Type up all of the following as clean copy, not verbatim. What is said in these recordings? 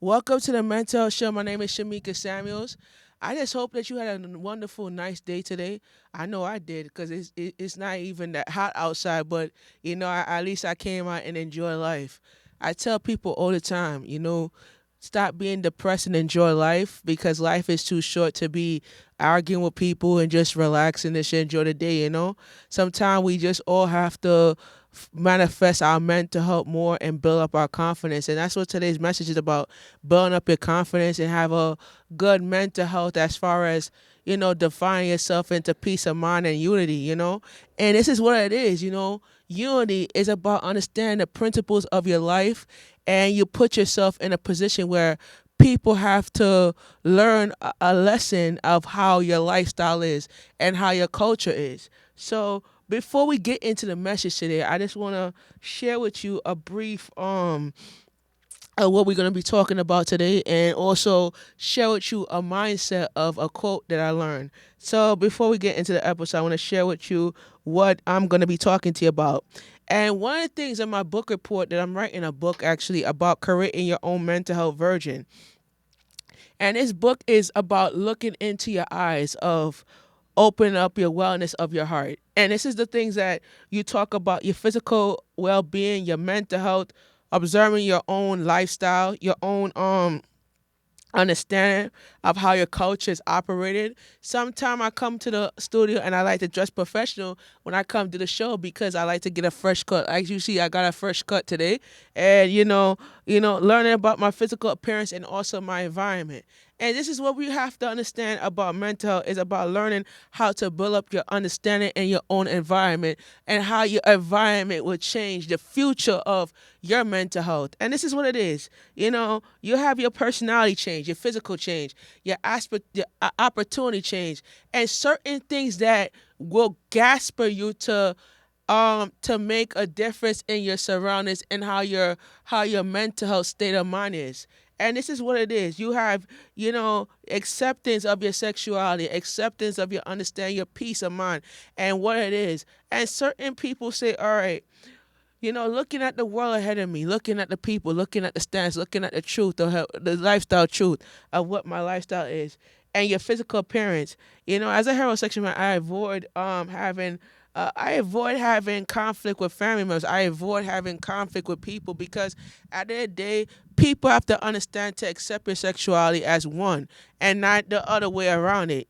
Welcome to the Mental Health Show. My name is Shamika Samuels. I just hope that you had a wonderful, nice day today. I know I did because it's not even that hot outside, but at least I came out and enjoy life. I tell people all the time, stop being depressed and enjoy life because life is too short to be arguing with people and just relax and just enjoy the day. Sometimes we just all have to manifest our mental health more and build up our confidence. And that's what today's message is about, building up your confidence and have a good mental health as far as, defining yourself into peace of mind and unity. And this is what it is. Unity is about understanding the principles of your life, and you put yourself in a position where people have to learn a lesson of how your lifestyle is and how your culture is. So before we get into the message today, I just want to share with you a brief of what we're going to be talking about today, and also share with you a mindset of a quote that I learned. So before we get into the episode, I want to share with you what I'm going to be talking to you about. And one of the things in my book report that I'm writing a book actually about creating your own mental health version. And this book is about looking into your eyes of open up your wellness of your heart. And this is the things that you talk about: your physical well-being, your mental health, observing your own lifestyle, your own understanding of how your culture is operated. Sometimes I come to the studio and I like to dress professional when I come to the show because I like to get a fresh cut. As you see, I got a fresh cut today, and learning about my physical appearance and also my environment. And this is what we have to understand about mental health, is about learning how to build up your understanding in your own environment, and how your environment will change the future of your mental health. And this is what it is. You have your personality change, your physical change, your opportunity change, and certain things that will gasper you to make a difference in your surroundings and how your mental health state of mind is. And this is what it is. You have, acceptance of your sexuality, acceptance of your understanding, your peace of mind, and what it is. And certain people say, all right, looking at the world ahead of me, looking at the people, looking at the stance, looking at the truth, the lifestyle truth of what my lifestyle is, and your physical appearance. As a heterosexual man, I avoid having conflict with family members. I avoid having conflict with people because at the end of the day, people have to understand to accept your sexuality as one and not the other way around it.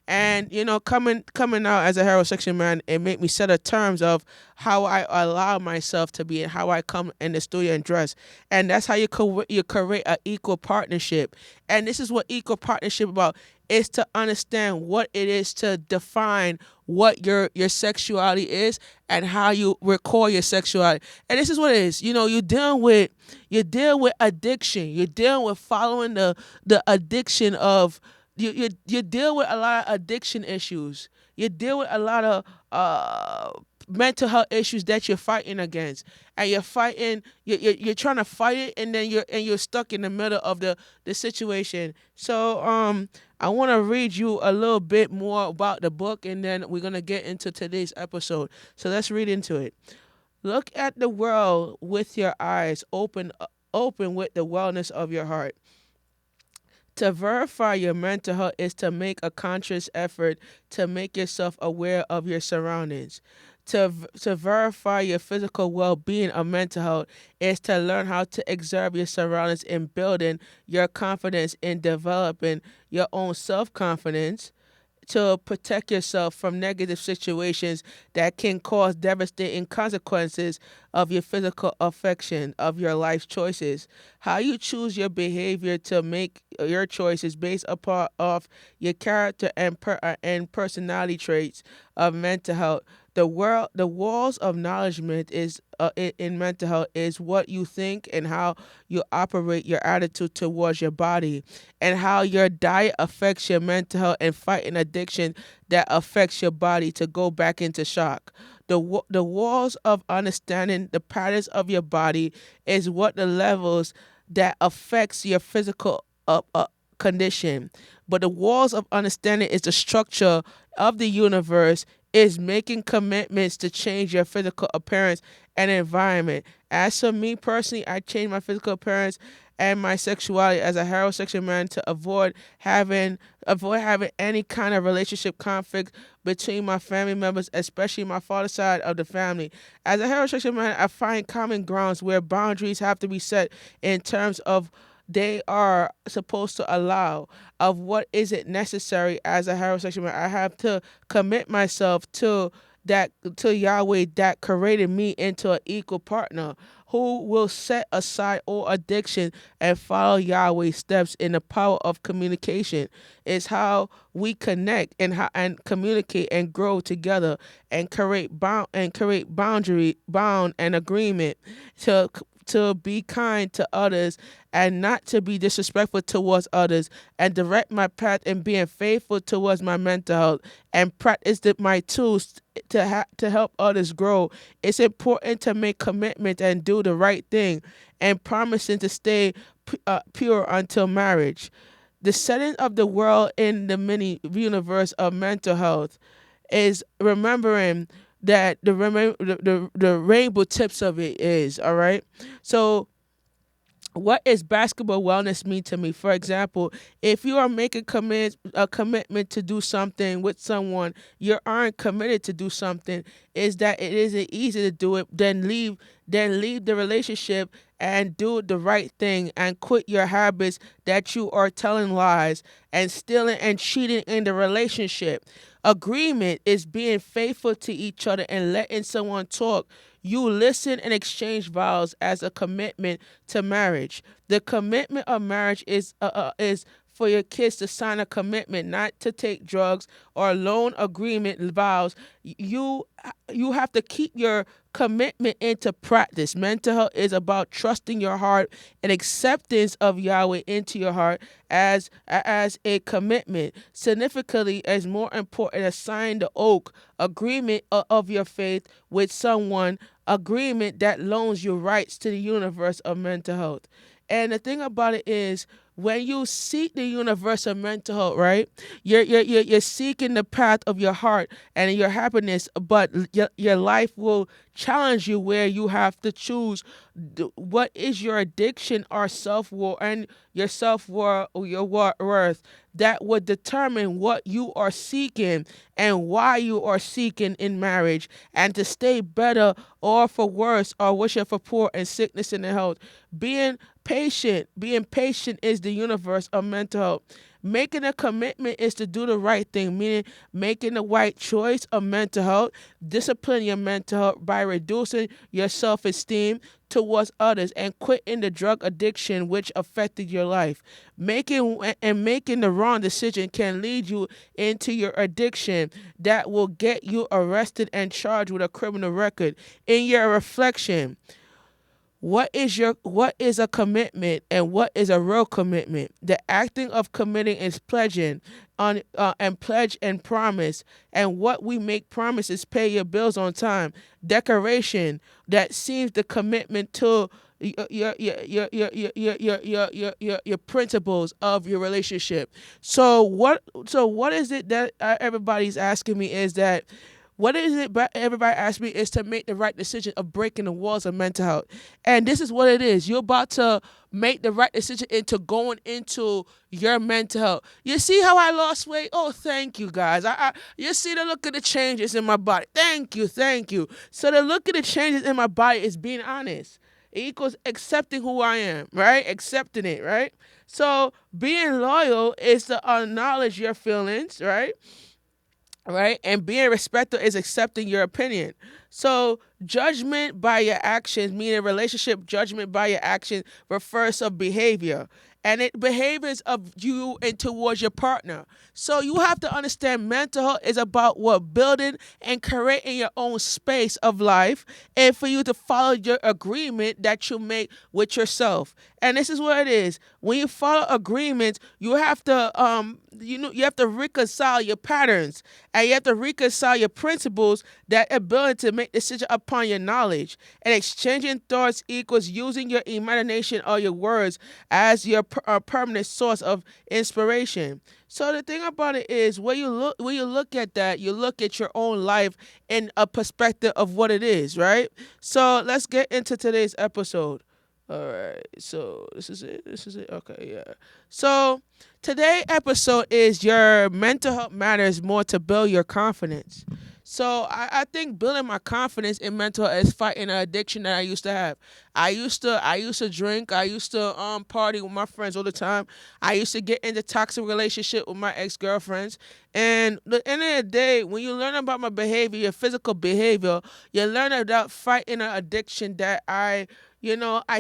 And coming out as a heterosexual man, it made me set a terms of how I allow myself to be and how I come in the studio and dress. And that's how you create an equal partnership. And this is what equal partnership about, is to understand what it is to define what your sexuality is and how you record your sexuality. And this is what it is. You deal with addiction. You're dealing with following the addiction of you deal with a lot of addiction issues. You deal with a lot of mental health issues that you're fighting against, and you're trying to fight it, and then you're stuck in the middle of the situation. So I want to read you a little bit more about the book, and then we're gonna get into today's episode. So let's read into it. Look at the world with your eyes open with the wellness of your heart. To verify your mental health is to make a conscious effort to make yourself aware of your surroundings. To verify your physical well-being or mental health is to learn how to observe your surroundings in building your confidence in developing your own self-confidence. To protect yourself from negative situations that can cause devastating consequences of your physical affection of your life choices. How you choose your behavior to make your choices based upon of your character and personality traits of mental health. The walls of acknowledgement is in mental health is what you think and how you operate, your attitude towards your body, and how your diet affects your mental health, and fighting addiction that affects your body to go back into shock. The walls of understanding the patterns of your body is what the levels that affects your physical condition. But the walls of understanding is the structure of the universe, is making commitments to change your physical appearance and environment. As for me personally, I changed my physical appearance and my sexuality as a heterosexual man to avoid having any kind of relationship conflict between my family members, especially my father's side of the family. As a heterosexual man, I find common grounds where boundaries have to be set in terms of they are supposed to allow of what is it necessary as a heterosexual man. I have to commit myself to Yahweh that created me into an equal partner who will set aside all addiction and follow Yahweh's steps in the power of communication. Is how we connect and communicate and grow together and create bound and agreement to to be kind to others and not to be disrespectful towards others and direct my path in being faithful towards my mental health and practice my tools to help others grow. It's important to make commitment and do the right thing and promising to stay pure until marriage. The setting of the world in the mini universe of mental health is remembering that the rainbow tips of it is all right. So what is basketball wellness mean to me? For example, if you are making a commitment to do something with someone, you aren't committed to do something. Is that it isn't easy to do it? Then leave the relationship and do the right thing and quit your habits that you are telling lies and stealing and cheating in the relationship. Agreement is being faithful to each other and letting someone talk. You listen and exchange vows as a commitment to marriage. The commitment of marriage is for your kids to sign a commitment not to take drugs or loan agreement vows. You have to keep your commitment into practice. Mental health is about trusting your heart and acceptance of Yahweh into your heart as a commitment. Significantly, as more important as signing the oak agreement of your faith with someone, agreement that loans you rights to the universe of mental health. And the thing about it is, when you seek the universe of mental health, right, you're seeking the path of your heart and your happiness, but your life will challenge you where you have to choose what is your addiction or self-worth and your self-worth or your worth that would determine what you are seeking and why you are seeking in marriage and to stay better or for worse or wishing for poor and sickness and health. Being patient is the universe of mental health. Making a commitment is to do the right thing, meaning making the right choice of mental health. Discipline your mental health by reducing your self esteem towards others and quitting the drug addiction which affected your life. Making the wrong decision can lead you into your addiction that will get you arrested and charged with a criminal record. In your reflection, what is a commitment and what is a real commitment? The acting of committing is pledging on and pledge and promise. And what we make promises pay your bills on time. Declaration that seems the commitment to your principles of your relationship. So what is it that everybody's asking me is that what is it everybody asks me is to make the right decision of breaking the walls of mental health. And this is what it is. You're about to make the right decision into going into your mental health. You see how I lost weight? Oh, thank you guys. You see the look of the changes in my body. Thank you, thank you. So the look of the changes in my body is being honest. It equals accepting who I am, right? Accepting it, right? So being loyal is to acknowledge your feelings, right? And being respectful is accepting your opinion. So judgment by your actions, meaning relationship judgment by your actions, refers to behavior. And it behaviors of you and towards your partner. So you have to understand mental health is about what building and creating your own space of life and for you to follow your agreement that you make with yourself. And this is what it is. When you follow agreements, you have to you have to reconcile your patterns and you have to reconcile your principles, that ability to make decisions upon your knowledge. And exchanging thoughts equals using your imagination or your words as your permanent source of inspiration. So the thing about it is, when you look at that, you look at your own life in a perspective of what it is, right? So let's get into today's episode. All right. So this is it. This is it. Okay. Yeah. So today episode is your mental health matters more to build your confidence. So I think building my confidence in mental health is fighting an addiction that I used to have. I used to drink. I used to party with my friends all the time. I used to get into toxic relationship with my ex girlfriends. And at the end of the day, when you learn about my behavior, your physical behavior, you learn about fighting an addiction that I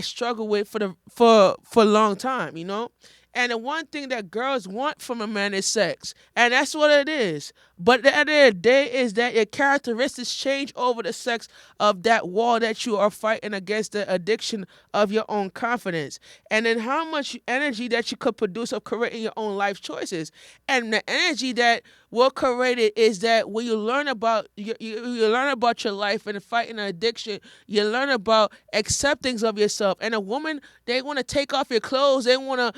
struggle with for a long time, And the one thing that girls want from a man is sex. And that's what it is. But the end of the day is that your characteristics change over the sex of that wall that you are fighting against the addiction of your own confidence. And then how much energy that you could produce of creating your own life choices. And the energy that will create it is that when you learn about your life and fighting an addiction, you learn about acceptance of yourself. And a woman, they want to take off your clothes. They want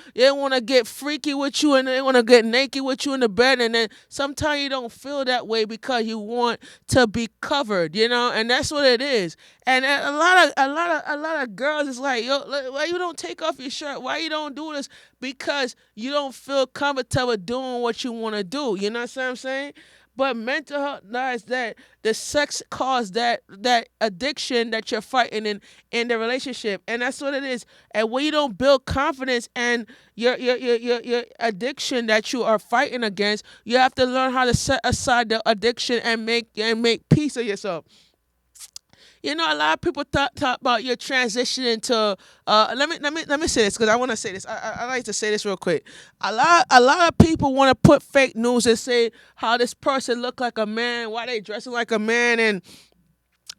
to get freaky with you, and they want to get naked with you in the bed. And then sometimes you don't feel that way because you want to be covered. And that's what it is. And a lot of girls is like, yo, why you don't take off your shirt? Why you don't do this? Because you don't feel comfortable doing what you want to do. You know what I'm saying? But mental health lies that the sex caused that addiction that you're fighting in the relationship, and that's what it is. And when you don't build confidence and your addiction that you are fighting against, you have to learn how to set aside the addiction and make peace of yourself. A lot of people talk about your transition into. Let me say this because I want to say this. I like to say this real quick. A lot of people want to put fake news and say how this person look like a man, why they dressing like a man, and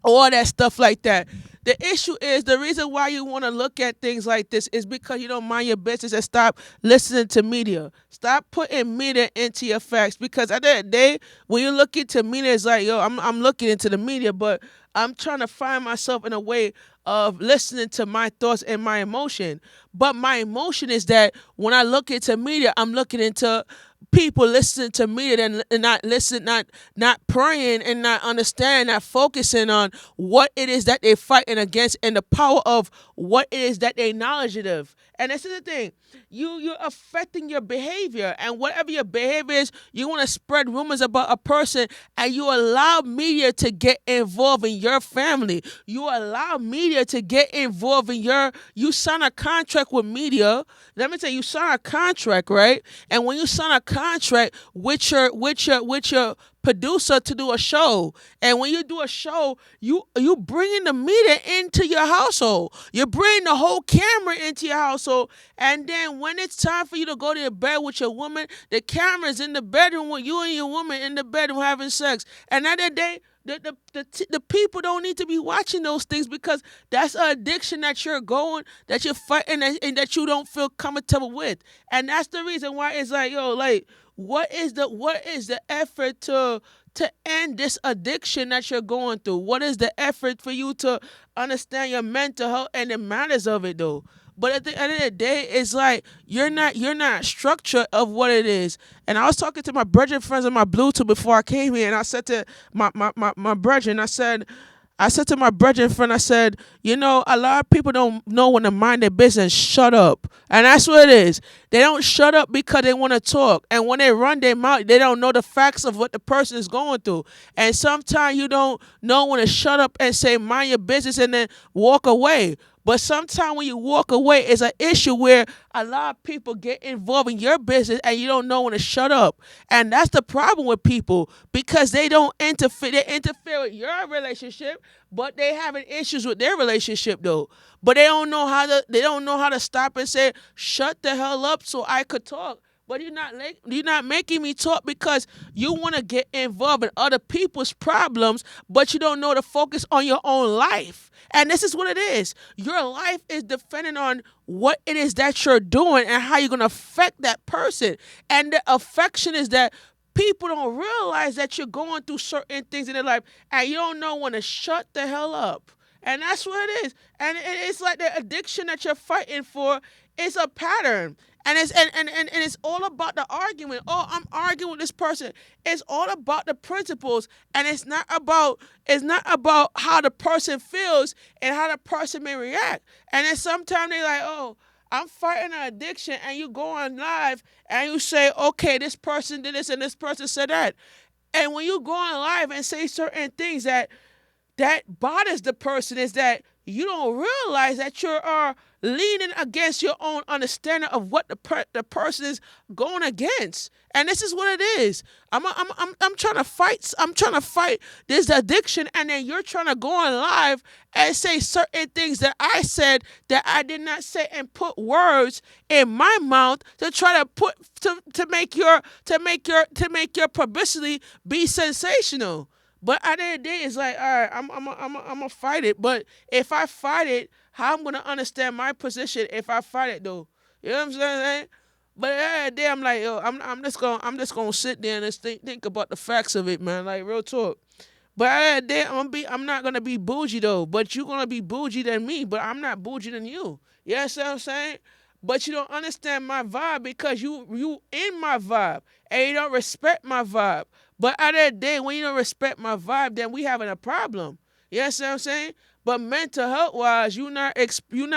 all that stuff like that. The issue is the reason why you want to look at things like this is because you don't mind your business and stop listening to media. Stop putting media into your facts because at the end of the day, when you look into media, it's like, yo, I'm looking into the media, but I'm trying to find myself in a way of listening to my thoughts and my emotion. But my emotion is that when I look into media, I'm looking into people listening to media and not listening, not praying and not understanding, not focusing on what it is that they're fighting against and the power of what it is that they knowledge it of. And this is the thing. You're affecting your behavior, and whatever your behavior is, you want to spread rumors about a person, and you allow media to get involved in your family. You allow media to get involved in you sign a contract with media. Let me tell you, you sign a contract, right? And when you sign a contract with your producer to do a show, and when you do a show, you bringing the media into your household. You bring the whole camera into your household, and then when it's time for you to go to your bed with your woman, the camera's in the bedroom with you and your woman in the bedroom having sex. And at the end of the day, the people don't need to be watching those things because that's an addiction that you're fighting, and that you don't feel comfortable with. And that's the reason why it's like, yo, like, what is the effort to end this addiction that you're going through? What is the effort for you to understand your mental health and the matters of it though? But at the end of the day, it's like you're not structured of what it is. And I was talking to my brethren friends on my Bluetooth before I came here, and I said to my brethren, I said to my brethren friend, I said, a lot of people don't know when to mind their business. Shut up. And that's what it is. They don't shut up because they want to talk. And when they run their mouth, they don't know the facts of what the person is going through. And sometimes you don't know when to shut up and say, mind your business, and then walk away. But sometimes when you walk away, it's an issue where a lot of people get involved in your business and you don't know when to shut up. And that's the problem with people because they don't interfere. They interfere with your relationship, but they having issues with their relationship though. But they don't know how to stop and say, shut the hell up so I could talk. But you're not making me talk because you want to get involved in other people's problems, but you don't know to focus on your own life. And this is what it is. Your life is dependent on what it is that you're doing and how you're going to affect that person. And the affection is that people don't realize that you're going through certain things in their life and you don't know when to shut the hell up. And that's what it is. And it's like the addiction that you're fighting for it's a pattern. And and it's all about the argument. Oh, I'm arguing with this person. It's all about the principles, and it's not about how the person feels and how the person may react. And then sometimes they like, oh, I'm fighting an addiction, and you go on live and you say, okay, this person did this and this person said that. And when you go on live and say certain things that bothers the person, is that you don't realize that you are leaning against your own understanding of what the person is going against. And this is what it is. I'm trying to fight. I'm trying to fight this addiction, and then you're trying to go on live and say certain things that I said that I did not say, and put words in my mouth to try to put to make your publicity be sensational. But at the end of the day, it's like, all right, I'm gonna fight it. But if I fight it, how I'm gonna understand my position if I fight it though? You know what I'm saying? But at the end of the day, I'm like, yo, I'm just gonna sit there and just think about the facts of it, man. Like real talk. But at the end of the day, I'm not gonna be bougie though. But you're gonna be bougie than me. But I'm not bougie than you. You know what I'm saying? But you don't understand my vibe because you in my vibe and you don't respect my vibe. But at the end of the day, when you don't respect my vibe, then we having a problem. You know what I'm saying? But mental health wise, you're not expecting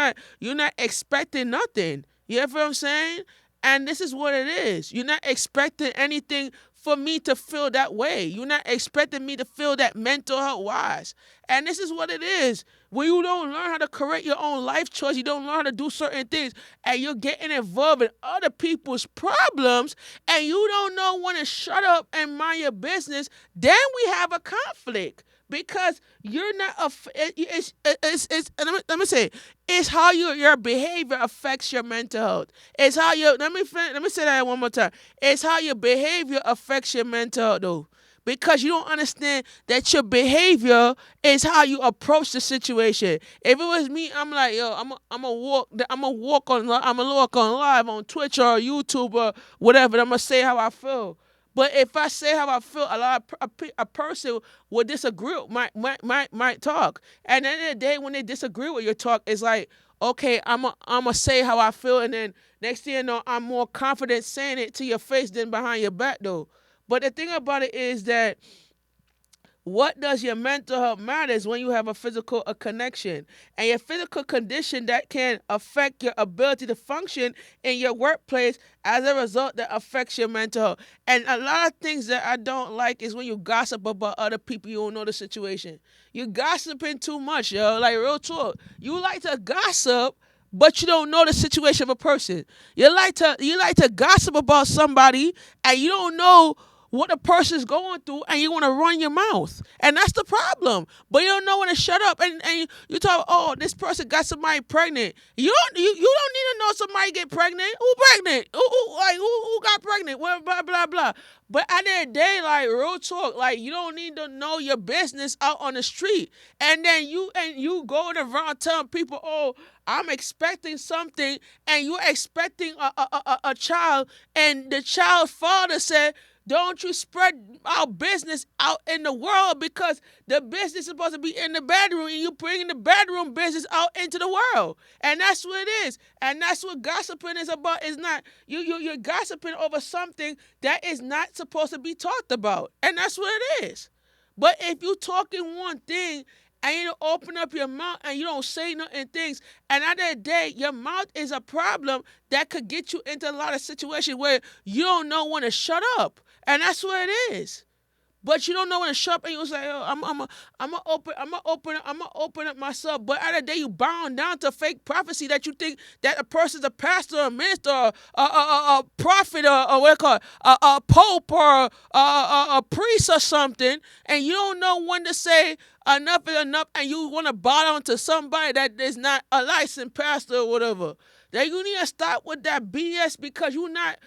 nothing. You know what I'm saying? And this is what it is. You're not expecting anything for me to feel that way. You're not expecting me to feel that mental health wise. And this is what it is. When you don't learn how to correct your own life choice, you don't learn how to do certain things, and you're getting involved in other people's problems, and you don't know when to shut up and mind your business, then we have a conflict. Because you're not it's let me say, it's how your behavior affects your mental health. It's how you let me say that one more time. It's how your behavior affects your mental health though. Because you don't understand that your behavior is how you approach the situation. If it was me, I'm like, yo, I'm gonna walk on live on Twitch or YouTube or whatever. I'm gonna say how I feel. But if I say how I feel, a lot of a person will disagree with might talk. And at the end of the day, when they disagree with your talk, it's like, okay, I'm say how I feel, and then next thing you know, I'm more confident saying it to your face than behind your back, though. But the thing about it is that what does your mental health matters when you have a connection, and your physical condition that can affect your ability to function in your workplace. As a result, that affects your mental health. And a lot of things that I don't like is when you gossip about other people, you don't know the situation. You gossiping too much, yo. Like real talk, you like to gossip, but you don't know the situation of a person. You like to gossip about somebody, and you don't know what a person's going through, and you want to run your mouth. And that's the problem. But you don't know when to shut up, and you talk, oh, this person got somebody pregnant. You don't need to know somebody get pregnant. Who pregnant? Who got pregnant? Well, blah blah blah. But at the end of the day, like real talk, like you don't need to know your business out on the street. And then you going around telling people, oh, I'm expecting something, and you're expecting a child, and the child's father said, don't you spread our business out in the world, because the business is supposed to be in the bedroom, and you bringing the bedroom business out into the world. And that's what it is. And that's what gossiping is about. It's not you're gossiping over something that is not supposed to be talked about. And that's what it is. But if you talking one thing and you don't open up your mouth and you don't say nothing things, and at the end of the day, your mouth is a problem that could get you into a lot of situations where you don't know when to shut up. And that's what it is. But you don't know when to shut up, and you say, "Oh, I'm gonna open up myself." But at the end of the day, you bound down to fake prophecy that you think that a person's a pastor, a minister, a prophet, or what they call it, a pope, or a priest or something, and you don't know when to say enough is enough, and you want to bow down to somebody that is not a licensed pastor or whatever. That you need to stop with that BS, because you're not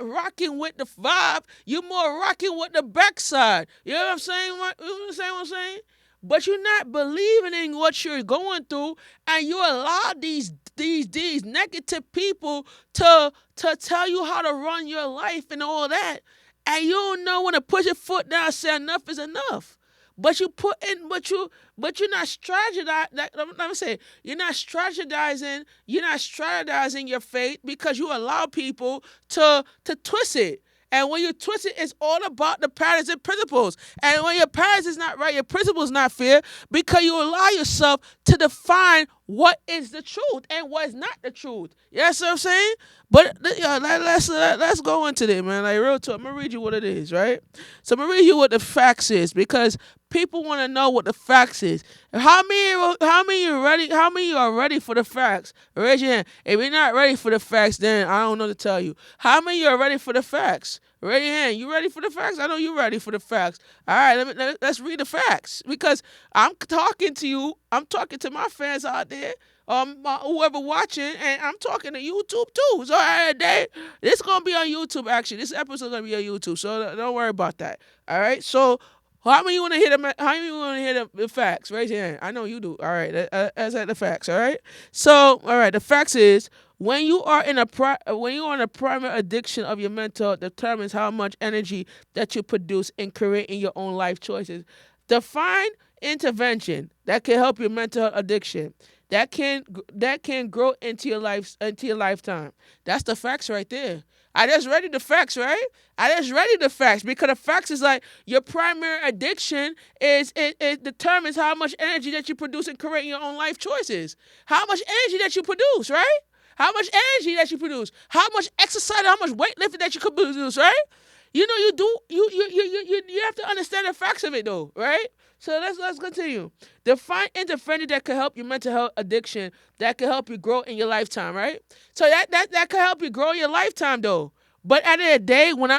rocking with the vibe. You're more rocking with the backside. You know what I'm saying? What I'm saying? But you're not believing in what you're going through, and you allow these negative people to tell you how to run your life and all that, and you don't know when to put your foot down and say enough is enough. but you put in, but you're not strategizing. Let me say, you're not strategizing your faith because you allow people to twist it. And when you twist it, it's all about the patterns and principles. And when your patterns is not right, your principles not fair because you allow yourself to define what is the truth and what is not the truth. You know what I'm saying? But yeah, let's go into it, man. Like real talk. I'm gonna read you what it is, right? So I'm gonna read you what the facts is because people want to know what the facts is. How many you ready? How many you are ready for the facts? Raise your hand. If you're not ready for the facts, then I don't know to tell you. How many you are ready for the facts? Raise your hand. You ready for the facts? I know you ready for the facts. All right, let's read the facts because I'm talking to you. I'm talking to my fans out there. Whoever watching, and I'm talking to YouTube too. So this gonna be on YouTube. Actually, this episode gonna be on YouTube. So don't worry about that. All right. So how many you want to hear the How many you want to hear the facts? Raise your hand. I know you do. All right. That's at the facts. All right. So all right. The facts is when you are in a primary addiction of your mental health determines how much energy that you produce in creating your own life choices. Define intervention that can help your mental health addiction that can grow into your lifetime. That's the facts right there. I just read you the facts, right? I just read you the facts because the facts is like your primary addiction it determines how much energy that you produce in creating your own life choices. How much energy that you produce, right? How much energy that you produce, how much exercise, how much weightlifting that you could produce, right? You do you have to understand the facts of it though, right? So let's continue. Define intervention that can help your mental health addiction that can help you grow in your lifetime, right? So that can help you grow in your lifetime though. But at the end of the day, when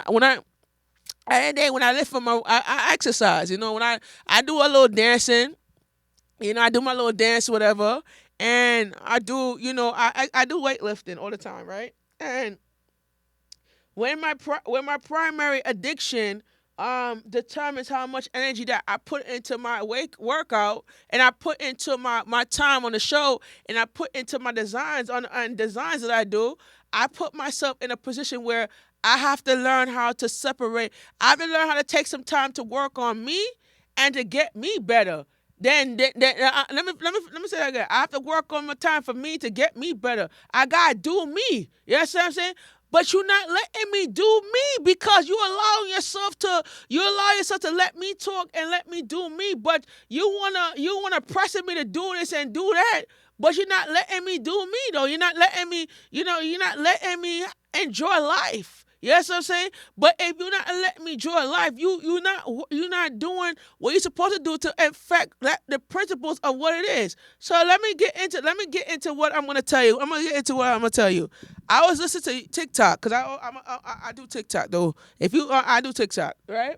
I lift for I exercise, when I do a little dancing, I do my little dance, whatever, and I do, I do weightlifting all the time, right? And when my primary addiction determines how much energy that I put into my workout and I put into my time on the show and I put into my designs on designs that I do, I put myself in a position where I have to learn how to separate. I have to learn how to take some time to work on me and to get me better. Let me say that again. I have to work on my time for me to get me better. I gotta do me. You know what I'm saying? But you're not letting me do me because you allow yourself to let me talk and let me do me. But you wanna pressing me to do this and do that. But you're not letting me do me though. You're not letting me enjoy life. Yes, what I'm saying. But if you're not letting me enjoy life, you're not doing what you're supposed to do to affect the principles of what it is. So let me get into what I'm gonna tell you. I'm gonna get into what I'm gonna tell you. I was listening to TikTok because I do TikTok though. If you I do TikTok, right?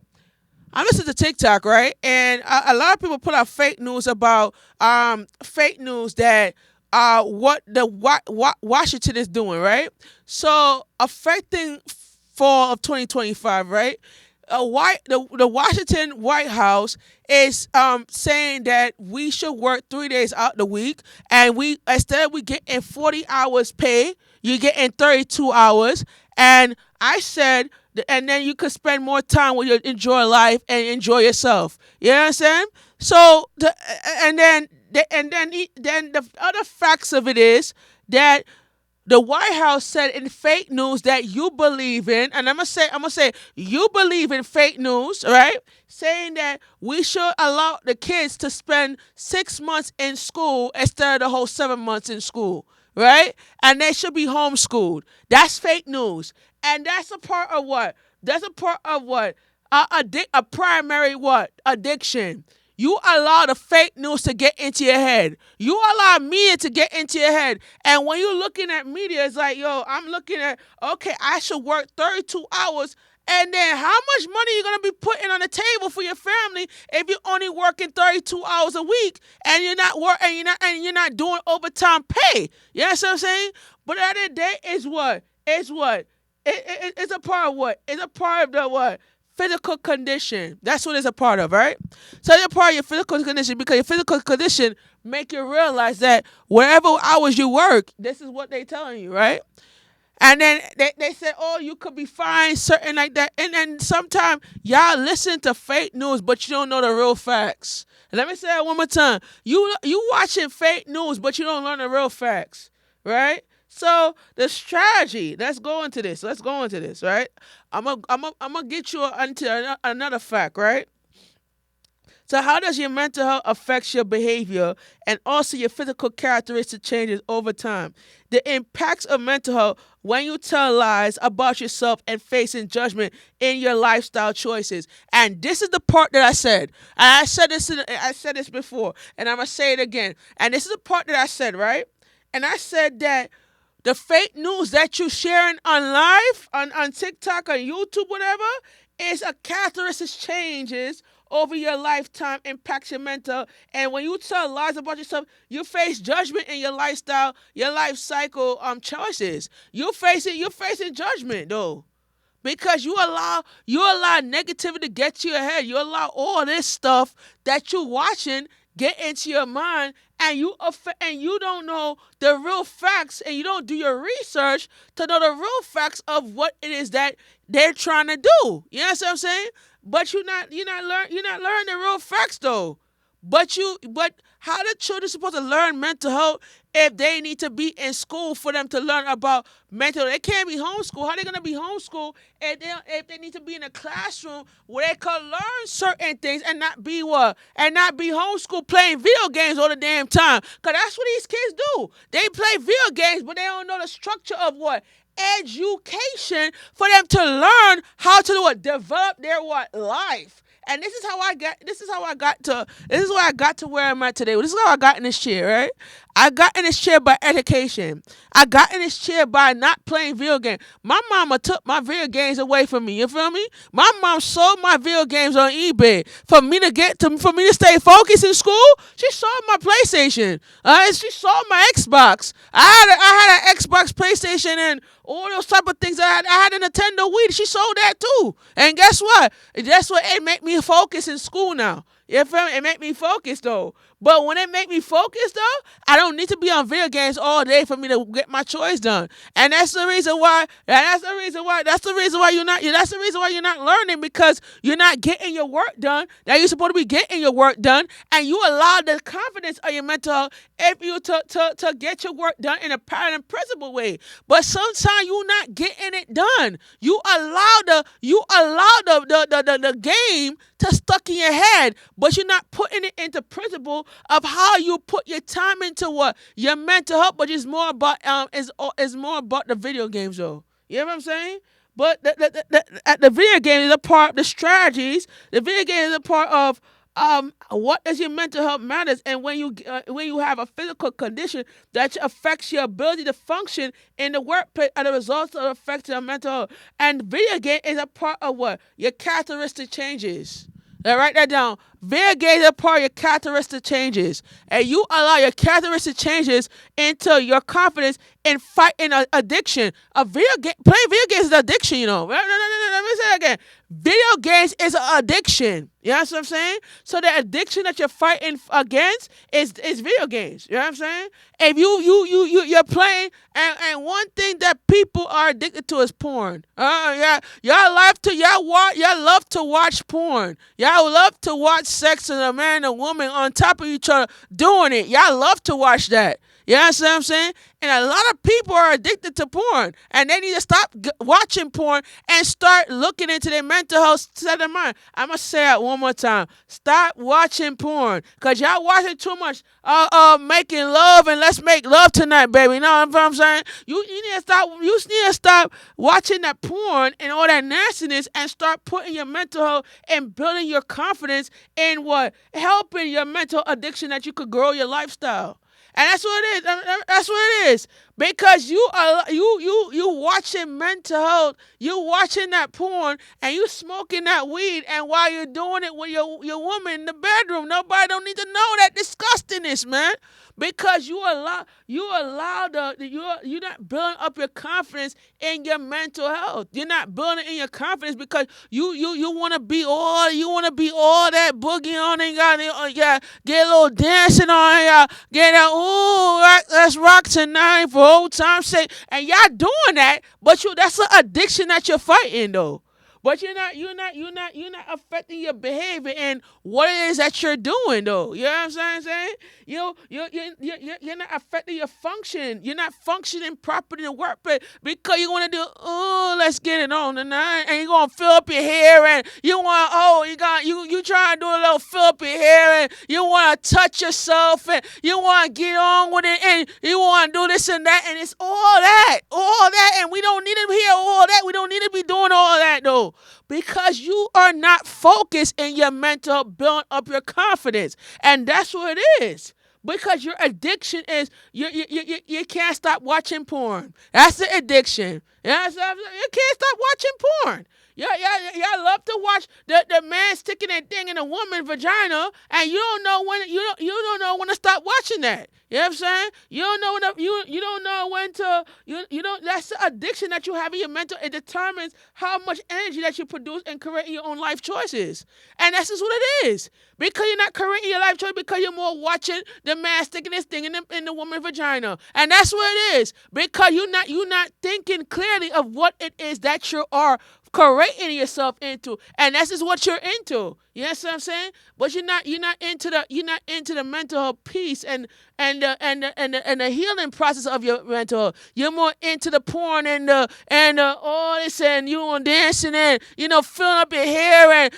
I listen to TikTok, right? And a lot of people put out fake news about fake news that what the Washington is doing, right? So affecting fall of 2025, right? The Washington White House is saying that we should work 3 days out the week, and we instead we getting 40 hours pay, you're getting 32 hours, and I said, and then you could spend more time with your enjoy life and enjoy yourself. You know what I'm saying? So then the other facts of it is that the White House said in fake news that you believe in, and I'm gonna say you believe in fake news, right? Saying that we should allow the kids to spend 6 months in school instead of the whole 7 months in school, right? And they should be homeschooled. That's fake news, and that's a part of what? That's a part of what? A primary what? Addiction. You allow the fake news to get into your head. You allow media to get into your head. And when you're looking at media, it's like, yo, I'm looking at, okay, I should work 32 hours. And then how much money are you going to be putting on the table for your family if you're only working 32 hours a week and you're not doing overtime pay? You know what I'm saying? But at the end of the day, it's what? It's what? It's a part of what? It's a part of the what? Physical condition. That's what it's a part of, right? So it's a part of your physical condition because your physical condition make you realize that wherever hours you work, this is what they telling you, right? And then they said, oh, you could be fine, certain like that. And then sometimes y'all listen to fake news, but you don't know the real facts. Let me say it one more time. You watching fake news, but you don't learn the real facts, right? So the strategy. Let's go into this. Let's go into this, right? I'm gonna get you into another fact, right? So how does your mental health affect your behavior and also your physical characteristic changes over time? The impacts of mental health when you tell lies about yourself and facing judgment in your lifestyle choices. And this is the part that I said. And I said this before, and I'm gonna say it again. And this is the part that I said, right? And I said that the fake news that you sharing on live, on TikTok, on YouTube, whatever, is a characteristic changes over your lifetime, impacts your mental. And when you tell lies about yourself, you face judgment in your lifestyle, your life cycle choices. You're facing judgment though. Because you allow negativity to get to your head. You allow all this stuff that you watching get into your mind, and you don't know the real facts, and you don't do your research to know the real facts of what it is that they're trying to do. You know what I'm saying? But you're not learning the real facts though. But how the children supposed to learn mental health if they need to be in school for them to learn about mental health? They can't be homeschooled. How they gonna be homeschooled if they need to be in a classroom where they can learn certain things and not be what? And not be homeschooled playing video games all the damn time. Cause that's what these kids do. They play video games, but they don't know the structure of what? Education for them to learn how to what? Develop their what? Life. And this is why I got to where I'm at today. This is how I got in this chair, right? I got in this chair by education. I got in this chair by not playing video games. My mama took my video games away from me. You feel me? My mom sold my video games on eBay for me to stay focused in school. She sold my PlayStation. She sold my Xbox. I had an Xbox, PlayStation, and all those type of things. I had a Nintendo Wii. She sold that too. And guess what? That's what it make me focus in school now. You feel me? It make me focus though. But when it make me focus though, I don't need to be on video games all day for me to get my chores done. And that's the reason why. That's the reason why you're not learning, because you're not getting your work done. That you're supposed to be getting your work done, and you allow the confidence of your mental health if you to get your work done in a pattern and principle way. But sometimes you're not getting it done. You allow the game to stuck in your head, but you're not putting it into principle of how you put your time into what your mental health. But it's more about is more about the video games though. You know what I'm saying? But the video game is a part of the strategies. The video game is a part of what does your mental health matters. And when you have a physical condition that affects your ability to function in the workplace, and the results of affect your mental health. And video game is a part of what your characteristic changes. Now write that down. Video games are part of your characteristic changes, and you allow your characteristic changes into your confidence in fighting addiction. Playing video games is addiction. You know. No, no, no, no. Let me say it again. Video games is an addiction. You know what I'm saying? So the addiction that you're fighting against is video games. You know what I'm saying? If you're playing, and one thing that people are addicted to is porn. Yeah, y'all love to watch porn. Y'all love to watch sex and a man and a woman on top of each other doing it. Y'all love to watch that. You know what I'm saying? And a lot of people are addicted to porn, and they need to stop watching porn and start looking into their mental health state of mind. I'm going to say it one more time. Stop watching porn, because y'all watching too much making love and let's make love tonight, baby. You know what I'm saying? You need to stop watching that porn and all that nastiness and start putting your mental health and building your confidence in what? Helping your mental addiction that you could grow your lifestyle. And that's what it is. That's what it is. Because you watching mental health, you watching that porn, and you smoking that weed, and while you're doing it with your woman in the bedroom, nobody don't need to know that disgustingness, man. Because you're not building up your confidence in your mental health. You're not building in your confidence because you want to be all that boogie on, and got get a little dancing on, get that let's rock tonight for whole time say, and y'all doing that, but that's an addiction that you're fighting though. But you're not affecting your behavior and what it is that you're doing though. You know what I'm saying? You're not affecting your function. You're not functioning properly in work, but because you want to do, oh, let's get it on tonight, and you're gonna fill up your hair, and you want, you trying to do a little fill up your hair, and you want to touch yourself, and you want to get on with it, and you want to do this and that, and it's all that, and we don't need to hear all that. We don't need to be doing all that though, because you are not focused in your mental building up your confidence, and that's what it is. Because your addiction is you can't stop watching porn. That's the addiction. You can't stop watching porn. Y'all love to watch the man sticking that thing in a woman's vagina, and you don't know when to stop watching that. You know what I'm saying? You don't know when you don't know when to you don't. That's the addiction that you have in your mental. It determines how much energy that you produce in creating your own life choices, and that's just what it is. Because you're not creating your life choice, because you're more watching the man sticking this thing in the woman's vagina, and that's what it is. Because you're not thinking clearly of what it is that you are creating yourself into, and that's just what you're into. You know what I'm saying? But you're not into the mental health piece and the healing process of your mental health. You're more into the porn and all this, and you on dancing, and filling up your hair, and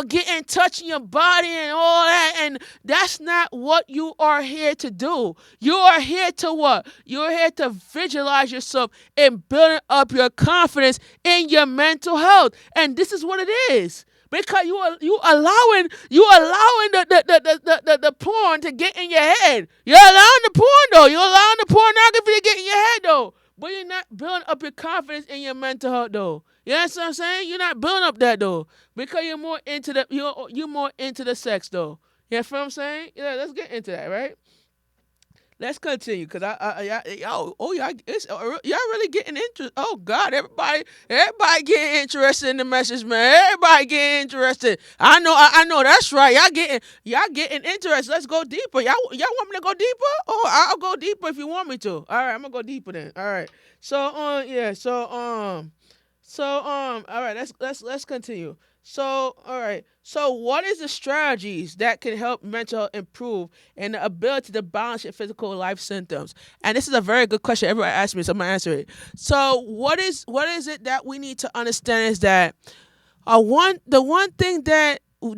getting touching your body and all that, and that's not what you are here to do. You are here to what? You're here to visualize yourself and building up your confidence in your mental health, and this is what it is. Because you allowing the porn to get in your head. You're allowing the porn though. You're allowing the pornography to get in your head though. But you're not building up your confidence in your mental health though. You know what I'm saying? You're not building up that though. Because you're more into the sex though. You know what I'm saying? Yeah, let's get into that, right? Let's continue, cause y'all really getting interested. Oh God, everybody getting interested in the message, man. Everybody getting interested. I know that's right. Y'all getting interested. Let's go deeper. Y'all want me to go deeper? Oh, I'll go deeper if you want me to. All right, I'm gonna go deeper then. All right. All right, let's continue. So, all right. So, what is the strategies that can help mental health improve and the ability to balance your physical life symptoms? And this is a very good question. Everybody asks me, so I'm gonna answer it. So, what is it that we need to understand is that the one thing that will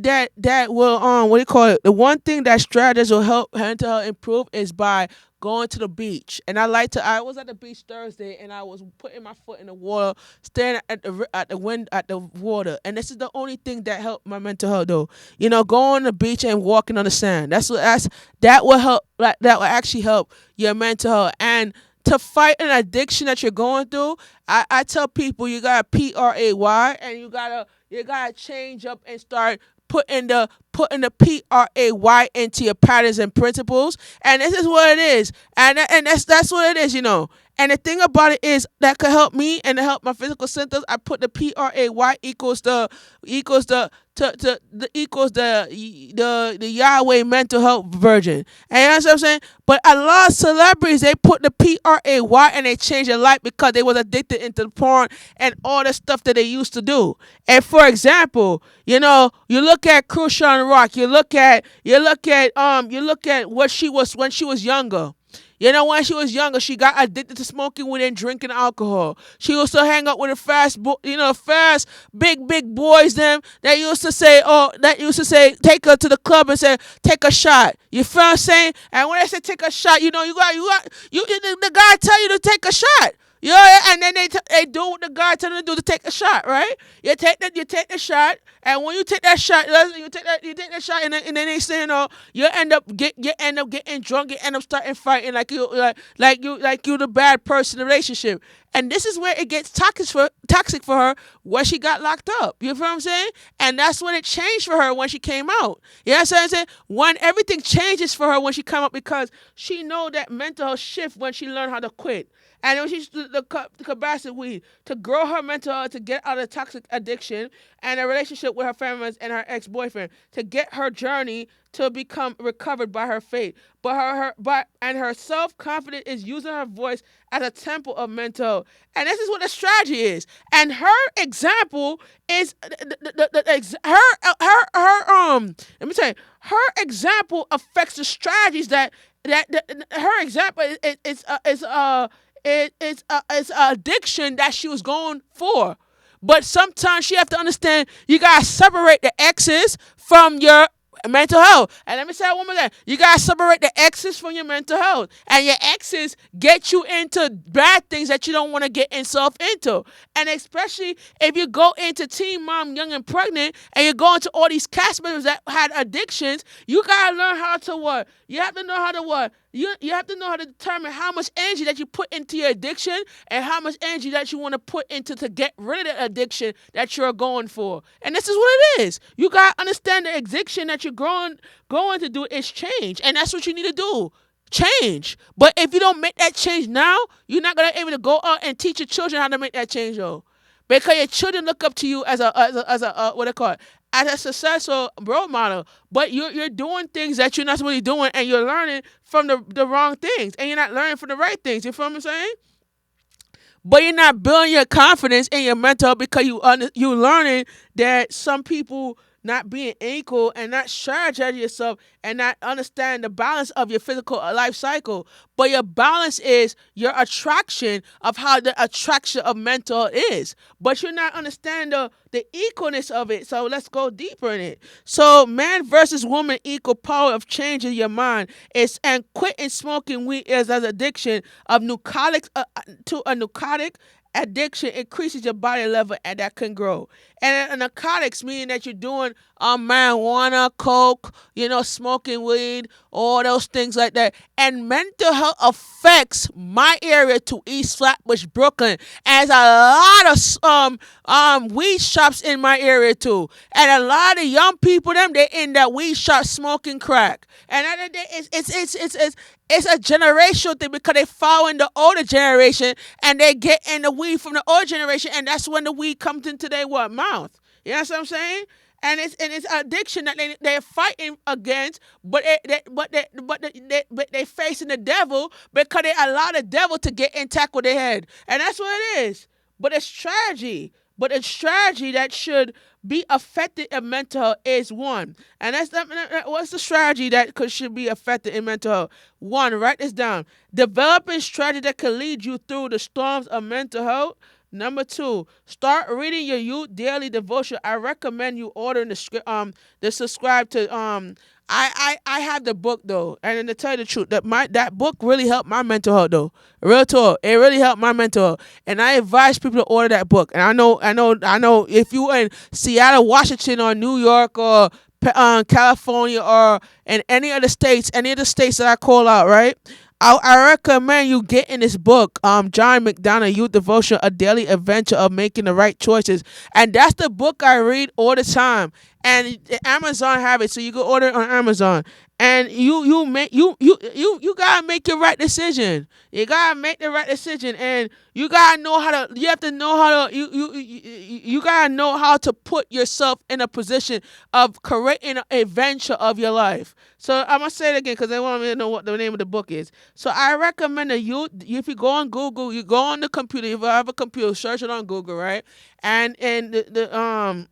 what do you call it? The one thing that strategies will help mental health improve is by going to the beach. And I was at the beach Thursday, and I was putting my foot in the water, staring at the water. And this is the only thing that helped my mental health though. Going on the beach and walking on the sand. That will help, like, that will actually help your mental health. And to fight an addiction that you're going through, I tell people you gotta pray, and you gotta change up and start putting the pray into your patterns and principles, and this is what it is, and that's what it is. And the thing about it is that could help me and to help my physical symptoms. I put the pray equals the Yahweh mental health version. And you know what I'm saying? But a lot of celebrities, they put the pray and they change their life because they was addicted into porn and all the stuff that they used to do. And for example, you look at Krishan Rock, you look at what she was when she was younger. When she was younger, she got addicted to smoking weed and drinking alcohol. She used to hang out with the fast, big boys, them that used to say, take her to the club and say, take a shot. You feel what I'm saying? And when they say take a shot, the guy tell you to take a shot. Yeah, and then they do what the guy tell them to do, to take a shot, right? You take the shot, and when you take that shot, you take that shot, and then they say, you end up getting drunk, you end up starting fighting like you the bad person in the relationship. And this is where it gets toxic for her when she got locked up. You feel what I'm saying? And that's when it changed for her when she came out. You know what I'm saying? When everything changes for her when she come out, because she know that mental health shift when she learned how to quit. And when she the capacity weed to grow her mental health, to get out of toxic addiction and a relationship with her family and her ex-boyfriend, to get her journey to become recovered by her faith. but her self confidence is using her voice as a temple of mental health. And this is what the strategy is. And her example is let me tell you, her example affects the strategies that her example is a addiction that she was going for. But sometimes you have to understand you gotta separate the X's from your mental health. And let me say it one more time. You gotta separate the X's from your mental health. And your X's get you into bad things that you don't want to get yourself into. And especially if you go into Teen Mom Young and Pregnant and you go into all these cast members that had addictions, you gotta learn how to what? You have to know how to what? You have to know how to determine how much energy that you put into your addiction and how much energy that you want to put into to get rid of the addiction that you're going for. And this is what it is. You gotta understand the addiction that you're going to do is change, and that's what you need to do. Change. But if you don't make that change now, you're not gonna be able to go out and teach your children how to make that change, though, because your children look up to you as a what they call it, as a successful role model. But you're doing things that you're not really doing, and you're learning from the wrong things, and you're not learning from the right things. You feel what I'm saying? But you're not building your confidence in your mental because you learning that some people not being equal and not strategizing yourself and not understand the balance of your physical life cycle. But your balance is your attraction of how the attraction of mental is. But you're not understanding the equalness of it. So let's go deeper in it. So man versus woman equal power of changing your mind is, and quitting smoking weed is as addiction of narcotics to a narcotic addiction increases your body level and that can grow. And narcotics meaning that you're doing marijuana, coke, smoking weed, all those things like that. And mental health affects my area to East Flatbush, Brooklyn. And there's a lot of weed shops in my area too. And a lot of young people, they in that weed shop smoking crack. And it's a generational thing because they following the older generation and they get in the weed from the older generation, and that's when the weed comes into their mouth. You know what I'm saying? And it's addiction that they're fighting against, but they facing the devil because they allow the devil to get intact with their head, and that's what it is. But it's strategy. But a strategy that should be affected in mental health is one. And what's the strategy that should be affected in mental health? One, write this down. Developing strategy that can lead you through the storms of mental health. Number two, start reading your youth daily devotion. I recommend you ordering the subscribe to I have the book though, and to tell you the truth, that book really helped my mental health though. Real talk, it really helped my mental health, and I advise people to order that book. And I know if you in Seattle, Washington, or New York, or California, or in any of the states that I call out, right? I recommend you getting this book, John McDonough, Youth Devotion, A Daily Adventure of Making the Right Choices. And that's the book I read all the time. And Amazon have it, so you can order it on Amazon. And you gotta make your right decision. You gotta make the right decision, and you gotta know how to. You have to know how to. You gotta know how to put yourself in a position of creating an adventure of your life. So I'm gonna say it again because they want me to know what the name of the book is. So I recommend that if you go on Google, you go on the computer. If you have a computer, search it on Google, right? And the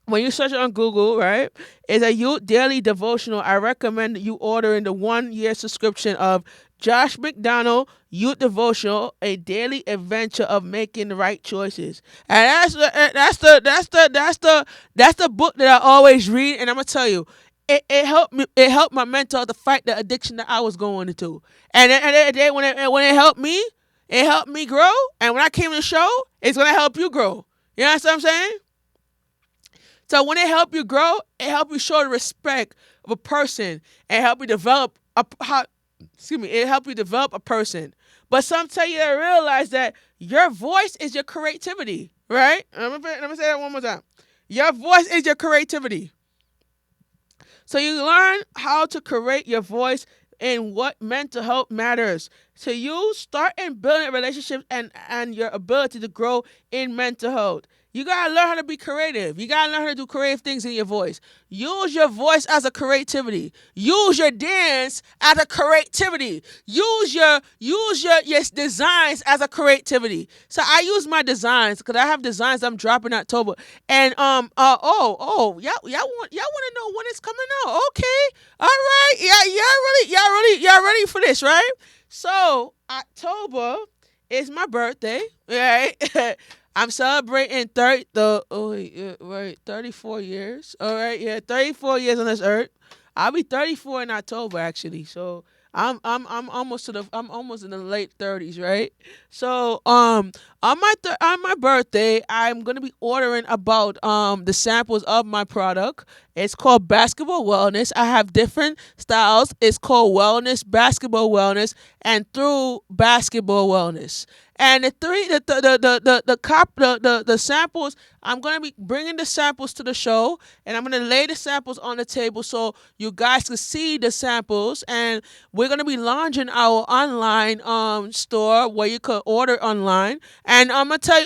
when you search it on Google, right, it's a youth daily devotional. I recommend you ordering the 1 year subscription of Josh McDonald Youth Devotional, A Daily Adventure of Making the Right Choices. And that's the book that I always read. And I'm gonna tell you, it helped me. It helped my mental to fight the addiction that I was going into. And at the end of the day, when it helped me grow. And when I came to the show, it's gonna help you grow. You know what I'm saying? So when it help you grow, it help you show the respect of a person and help you develop it help you develop a person. But sometimes you gotta realize that your voice is your creativity, right? Let me say that one more time. Your voice is your creativity. So you learn how to create your voice and what mental health matters. So you start in building relationships and your ability to grow in mental health. You gotta learn how to be creative. You gotta learn how to do creative things in your voice. Use your voice as a creativity. Use your dance as a creativity. Use your designs as a creativity. So I use my designs because I have designs I'm dropping in October. And y'all want to know when it's coming out? Okay, all right, yeah, y'all ready for this, right? So October is my birthday, right? I'm celebrating 34 years. All right, yeah, 34 years on this earth. I'll be 34 in October actually. So I'm almost in the late 30s, right? So on my birthday, I'm gonna be ordering about the samples of my product. It's called Basketball Wellness. I have different styles. It's called Wellness, Basketball Wellness, and Through Basketball Wellness. And the samples, I'm gonna be bringing the samples to the show, and I'm gonna lay the samples on the table so you guys can see the samples. And we're gonna be launching our online store where you could order online. And I'm gonna tell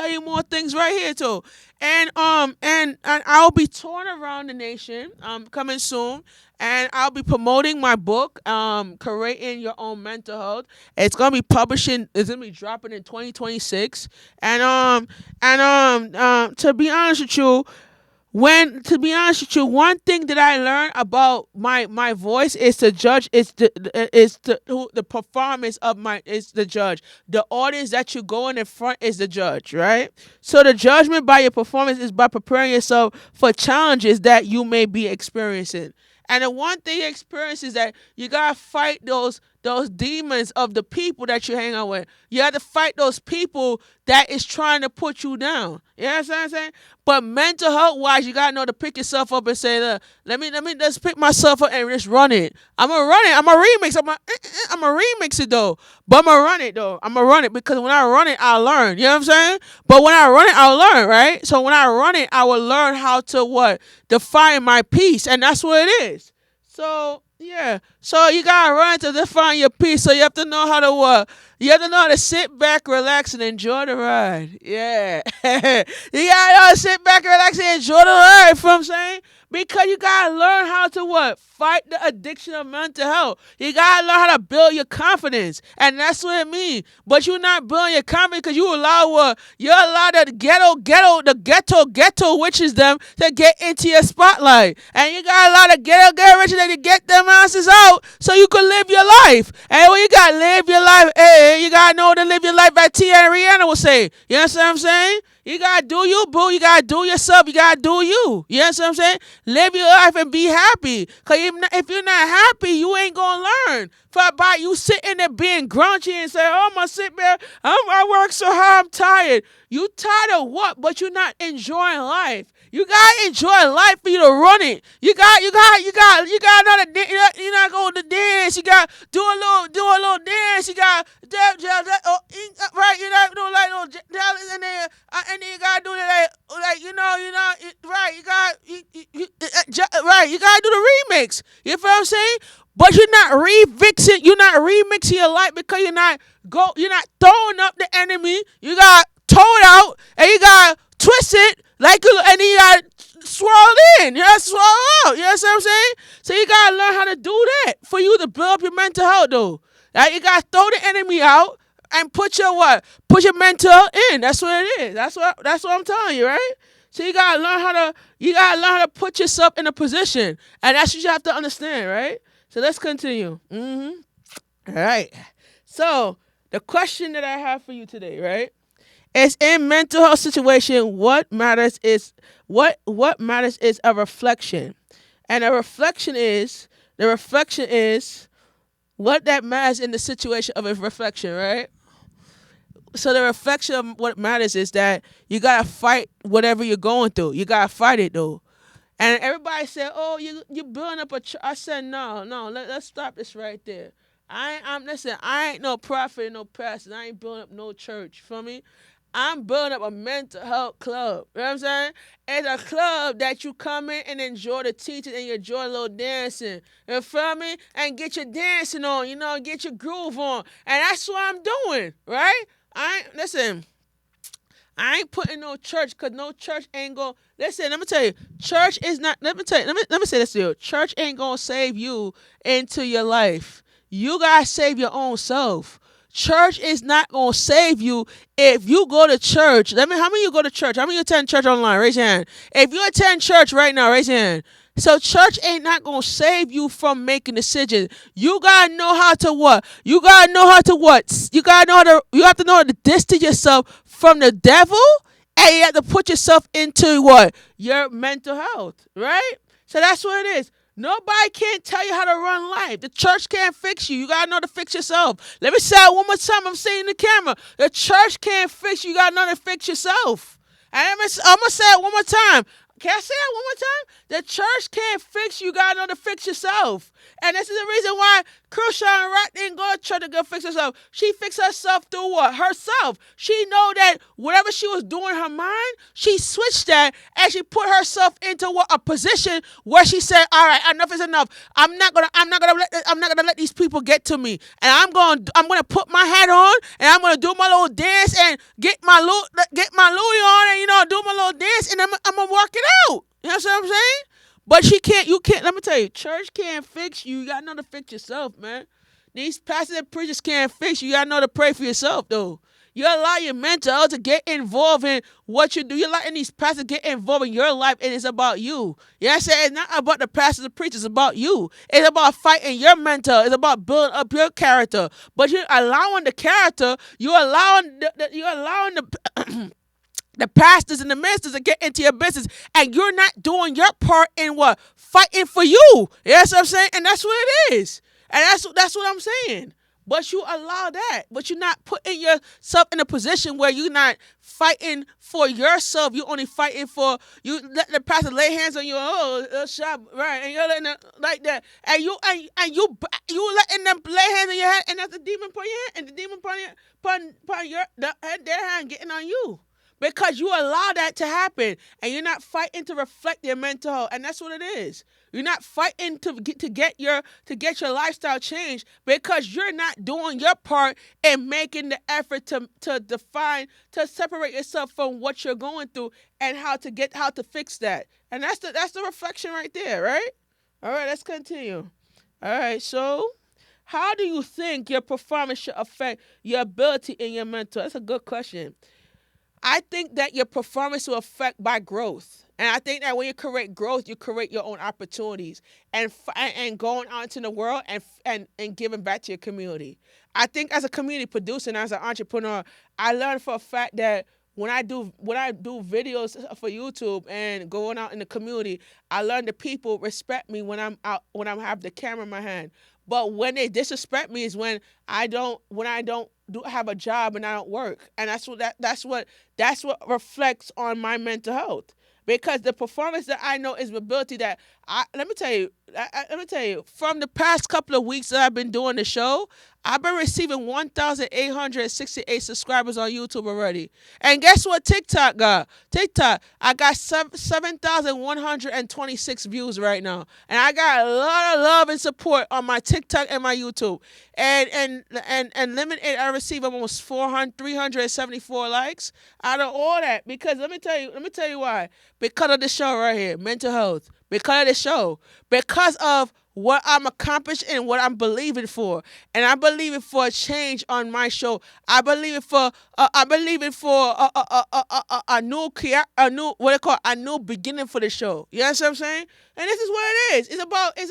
you more things right here too. And I'll be touring around the nation coming soon, and I'll be promoting my book, Creating Your Own Mental Health. It's gonna be dropping in 2026. And to be honest with you, one thing that I learned about my voice is to judge the performance of my is the judge. The audience that you go in front is the judge, right? So the judgment by your performance is by preparing yourself for challenges that you may be experiencing. And the one thing you experience is that you gotta fight those demons of the people that you hang out with. You have to fight those people that is trying to put you down. You know what I'm saying? But mental health wise, you gotta know to pick yourself up and say, look, let me just pick myself up and just run it. I'm gonna run it. I'm gonna remix it though. But I'm gonna run it though. I'm gonna run it because when I run it, I'll learn. You know what I'm saying? But when I run it, I'll learn, right? So when I run it, I will learn how to what? Define my peace. And that's what it is. So yeah. So you gotta run to define your peace. So you have to know how to what? You have to know how to sit back, relax, and enjoy the ride. Yeah. You gotta know how to sit back, relax, and enjoy the ride. You know what I'm saying? Because you gotta learn how to what? Fight the addiction of mental health. You gotta learn how to build your confidence. And that's what it means. But you're not building your confidence because you allow the ghetto witches them to get into your spotlight. And you gotta allow the ghetto witches to get them asses out so you can live your life. And when you gotta live your life, you gotta know to live your life like Tia and Rihanna will say. You know what I'm saying? You gotta do you, boo. You gotta do yourself. You gotta do you. You know what I'm saying? Live your life and be happy. Cause if you're not happy, you ain't gonna learn. For about you sitting there being grunchy and say, "Oh, I'm gonna sit there. I work so hard. I'm tired." You tired of what? But you're not enjoying life. You gotta enjoy life for you to run it. You got another. You're not going to dance. You got do a little dance. You got right. You not do like no and then you gotta do it like right. Right. You gotta do the remix. You feel what I'm saying? But you're not remixing. You're not remixing your life because You're not throwing up the enemy. You got throw it out and you got twist it and then you got swirl it in. You got swirl out. You know what I'm saying? So you gotta learn how to do that for you to build up your mental health though. Like you gotta throw the enemy out and put your what? Put your mental health in. That's what it is. That's what I'm telling you, right? So you gotta learn how to put yourself in a position. And that's what you have to understand, right? So let's continue. All right. So the question that I have for you today, right? Is in mental health situation, what matters is a reflection. And the reflection is what that matters in the situation of a reflection, right? So the reflection of what matters is that you gotta fight whatever you're going through. You gotta fight it though. And everybody said, "Oh, you building up a." I said, "No, no. Let's stop this right there. Listen. I ain't no prophet, no pastor. I ain't building up no church. For me, I'm building up a mental health club. You know what I'm saying? It's a club that you come in and enjoy the teaching and you enjoy a little dancing. You feel me? And get your dancing on. Get your groove on. And that's what I'm doing, right? Listen. I ain't putting no church because no church ain't going. Listen, let me tell you, church is not. Let me tell you. Let me say this to you. Church ain't gonna save you into your life. You gotta save your own self. Church is not gonna save you if you go to church. Let me. How many of you go to church? How many of you attend church online? Raise your hand. If you attend church right now, raise your hand. So church ain't not gonna save you from making decisions. You gotta know how to what? You gotta know how to what? You gotta know how to. You have to know how to distance yourself from the devil, and you have to put yourself into what? Your mental health, right? So that's what it is. Nobody can't tell you how to run life. The church can't fix you. You gotta know to fix yourself. Let me say it one more time. I'm saying the camera. The church can't fix you. You gotta know to fix yourself. And I'm gonna say it one more time. Can I say it one more time? The church can't fix you. You gotta know to fix yourself. And this is the reason why Crucial Rock didn't go to church to go fix herself. She fixed herself through what? Herself. She know that whatever she was doing in her mind, she switched that and she put herself into what? A position where she said, "All right, enough is enough. I'm not gonna let these people get to me. And I'm gonna put my hat on and I'm gonna do my little dance and get my Louis on and do my little dance and I'm gonna work it out." You know what I'm saying? But she can't. You can't. Let me tell you, church can't fix you. You gotta know to fix yourself, man. These pastors and preachers can't fix you. You gotta know to pray for yourself, though. You allow your mental health to get involved in what you do. You're letting these pastors get involved in your life, and it's about you. You know what I'm saying? It's not about the pastors and preachers. It's about you. It's about fighting your mental. It's about building up your character. But you're allowing the character. You're allowing the the pastors and the ministers to get into your business, and you're not doing your part in what? Fighting for you. You know what I'm saying? And that's what it is. And that's what I'm saying. But you allow that. But you're not putting yourself in a position where you're not fighting for yourself. You're only fighting for you. Let the pastor lay hands on you. Oh, shop, right? And you're letting them like that. And you letting them lay hands on your head, and that's the demon upon your head, and the demon upon their hand getting on you. Because you allow that to happen, and you're not fighting to reflect your mental health, and that's what it is. You're not fighting to get your lifestyle changed because you're not doing your part in making the effort to separate yourself from what you're going through and how to fix that. And that's the reflection right there, right? All right, let's continue. All right, so how do you think your performance should affect your ability in your mental? That's a good question. I think that your performance will affect by growth. And I think that when you create growth, you create your own opportunities and going out into the world and giving back to your community. I think as a community producer and as an entrepreneur, I learned for a fact that when I do videos for YouTube and going out in the community, I learned that people respect me when I'm out when I have the camera in my hand. But when they disrespect me is when I don't do have a job and I don't work, and that's what reflects on my mental health. Because the performance that I know is the ability that let me tell you, let me tell you, from the past couple of weeks that I've been doing the show, I've been receiving 1,868 subscribers on YouTube already. And guess what TikTok got? TikTok, I got 7,126 views right now. And I got a lot of love and support on my TikTok and my YouTube. And limited, I received almost 400, 374 likes out of all that. Because let me tell you why. Because of the show right here, mental health. Because of the show. Because of what I'm accomplishing and what I'm believing for, and I believe it for a change on my show. I believe it for a new a new what they call a new beginning for the show. You know what I'm saying? And this is what it is. It's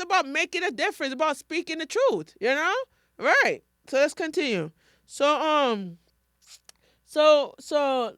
about making a difference. It's about speaking the truth. You know, right? So let's continue. So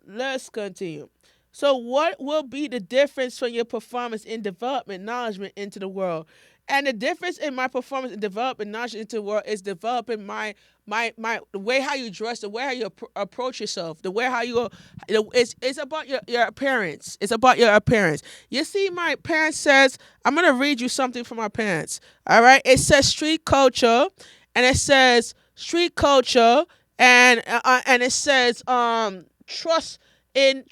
let's continue. So what will be the difference from your performance in development knowledge into the world? And the difference in my performance and developing knowledge into the world is developing my the way how you dress, the way how you approach yourself, the way how you it's about your appearance. It's about your appearance. You see, my parents says I'm gonna read you something from my parents. All right, it says street culture, and it says street culture, and it says trust in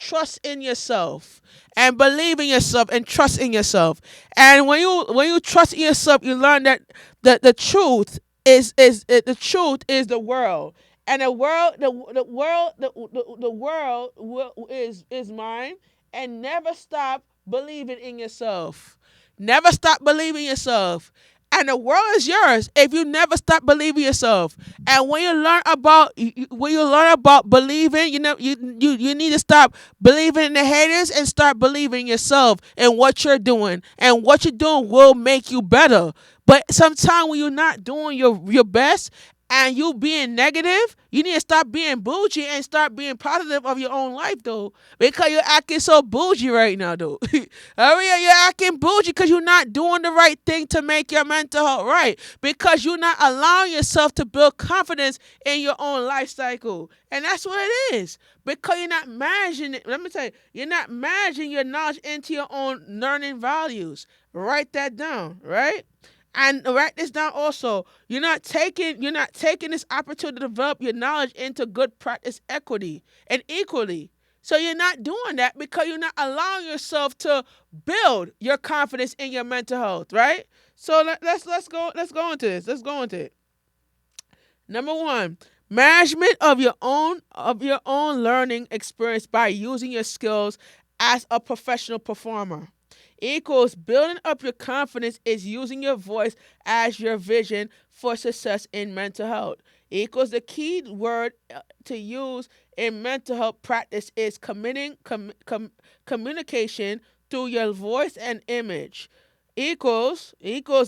yourself and believe in yourself and trust in yourself. And when you trust in yourself, you learn that the truth is the world. And the world is mine. And never stop believing in yourself. Never stop believing yourself. And the world is yours if you never stop believing yourself. And when you learn about believing, you need to stop believing in the haters and start believing in yourself and what you're doing. And what you're doing will make you better. But sometimes when you're not doing your best and you being negative, you need to stop being bougie and start being positive of your own life, though, because you're acting so bougie right now, though. I mean, you're acting bougie because you're not doing the right thing to make your mental health right, because you're not allowing yourself to build confidence in your own life cycle, and that's what it is. Because you're not managing it. Let me tell you, you're not managing your knowledge into your own learning values. Write that down, right? And write this down also. You're not taking this opportunity to develop your knowledge into good practice equity and equally. So you're not doing that because you're not allowing yourself to build your confidence in your mental health, right? So let's go into this. Let's go into it. Number one, management of your own learning experience by using your skills as a professional performer equals building up your confidence is using your voice as your vision for success in mental health equals the key word to use in mental health practice is communication through your voice and image equals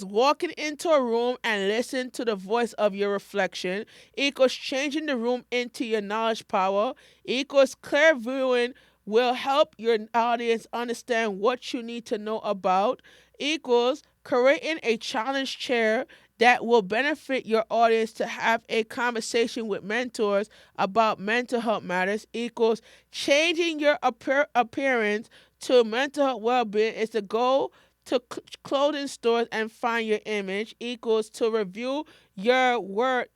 walking into a room and listen to the voice of your reflection equals changing the room into your knowledge power equals clear viewing will help your audience understand what you need to know about equals creating a challenge chair that will benefit your audience to have a conversation with mentors about mental health matters equals changing your appearance to mental health well-being is the goal to clothing stores and find your image your word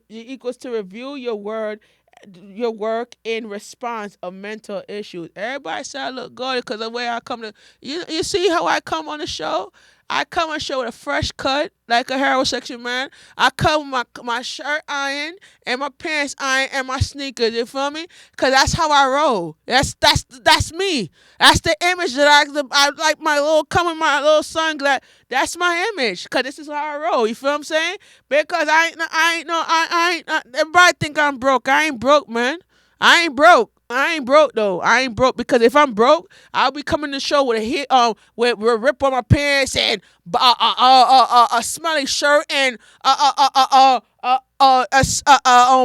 equals to review your work in response of mental issues. Everybody say I look good because the way I come to you see how I come on the show? I come on the show with a fresh cut, like a heterosexual man. I come with my shirt iron and my pants iron and my sneakers. You feel me? Cause that's how I roll. That's me. That's the image that I like. My little come with my little sunglasses. That's my image. Cause this is how I roll. You feel what I'm saying? Because everybody think I'm broke. I ain't broke, man. I ain't broke. I ain't broke though. I ain't broke because if I'm broke, I'll be coming to the show with a hit, with a rip on my pants and a smelly shirt and what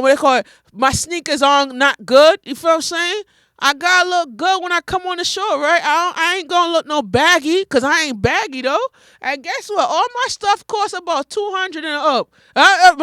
they call it, my sneakers on not good. You feel what I'm saying? I gotta look good when I come on the show, right? I ain't gonna look no baggy, cause I ain't baggy though. And guess what? All my stuff costs about 200 and up. They asked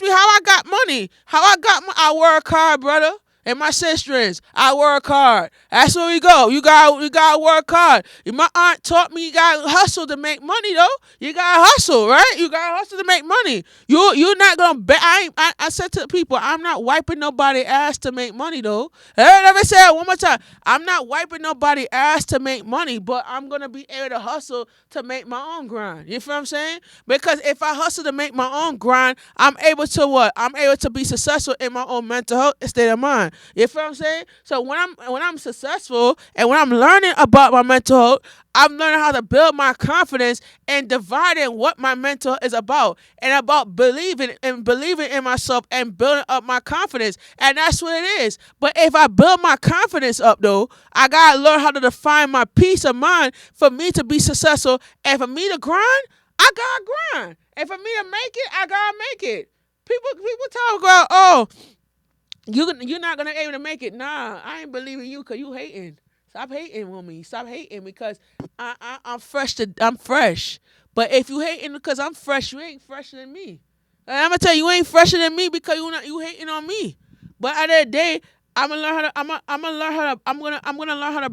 me how I got money. I work hard, brother. And my sisters, I work hard. That's where we go. You gotta work hard. My aunt taught me you gotta hustle to make money though. You gotta hustle, right? You gotta hustle to make money. You're not gonna bet. I said to the people, I'm not wiping nobody ass to make money though. Let me say it one more time. I'm not wiping nobody ass to make money, but I'm gonna be able to hustle to make my own grind. You feel what I'm saying? Because if I hustle to make my own grind, I'm able to what? I'm able to be successful in my own mental health state of mind. You feel what I'm saying? So when I'm successful and when I'm learning about my mental health, I'm learning how to build my confidence and dividing what my mental is about and about believing in myself and building up my confidence. And that's what it is. But if I build my confidence up though, I gotta learn how to define my peace of mind for me to be successful. And for me to grind, I gotta grind. And for me to make it, I gotta make it. People talk about, oh, you're not gonna be able to make it. Nah, I ain't believing you because you hating. Stop hating on me. Stop hating because I'm fresh. But if you hating because I'm fresh, you ain't fresher than me. And I'm gonna tell you, you ain't fresher than me because you hating on me. But at the end of the day, I'm gonna learn how to I'm gonna learn how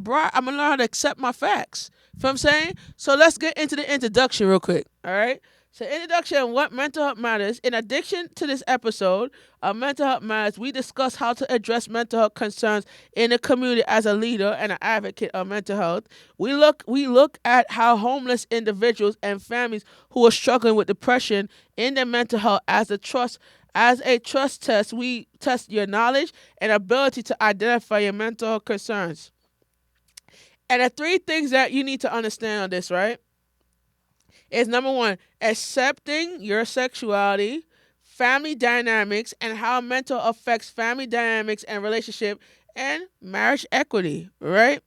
to accept my facts. You know what I'm saying? So let's get into the introduction real quick. All right. So, introduction: what mental health matters. In addition to this episode of Mental Health Matters, we discuss how to address mental health concerns in the community as a leader and an advocate of mental health. We look at how homeless individuals and families who are struggling with depression in their mental health as a trust test. We test your knowledge and ability to identify your mental health concerns. And the three things that you need to understand on this, right? Is number one, accepting your sexuality, family dynamics, and how mental affects family dynamics and relationship, and marriage equity, right?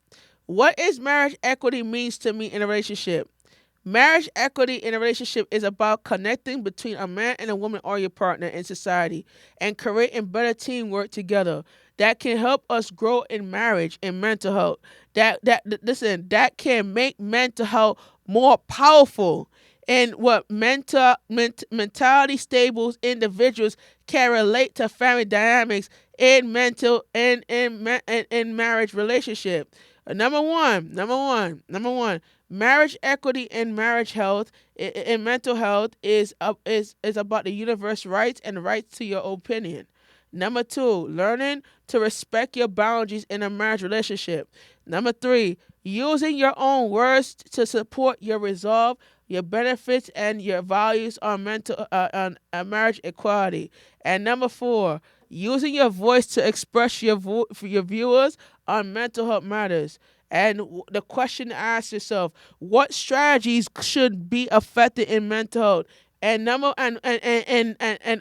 What is marriage equity means to me in a relationship? Marriage equity in a relationship is about connecting between a man and a woman or your partner in society and creating better teamwork together that can help us grow in marriage and mental health. Listen, that can make mental health more powerful, and what mentality stable individuals can relate to family dynamics in mental in marriage relationship. Number one, marriage equity and marriage health and mental health is about the universe rights and rights to your opinion. Number two, learning to respect your boundaries in a marriage relationship. Number three, using your own words to support your resolve, your benefits, and your values on mental on marriage equality. And number four, using your voice to express for your viewers on mental health matters. And the question to ask yourself: what strategies should be effective in mental health? And number and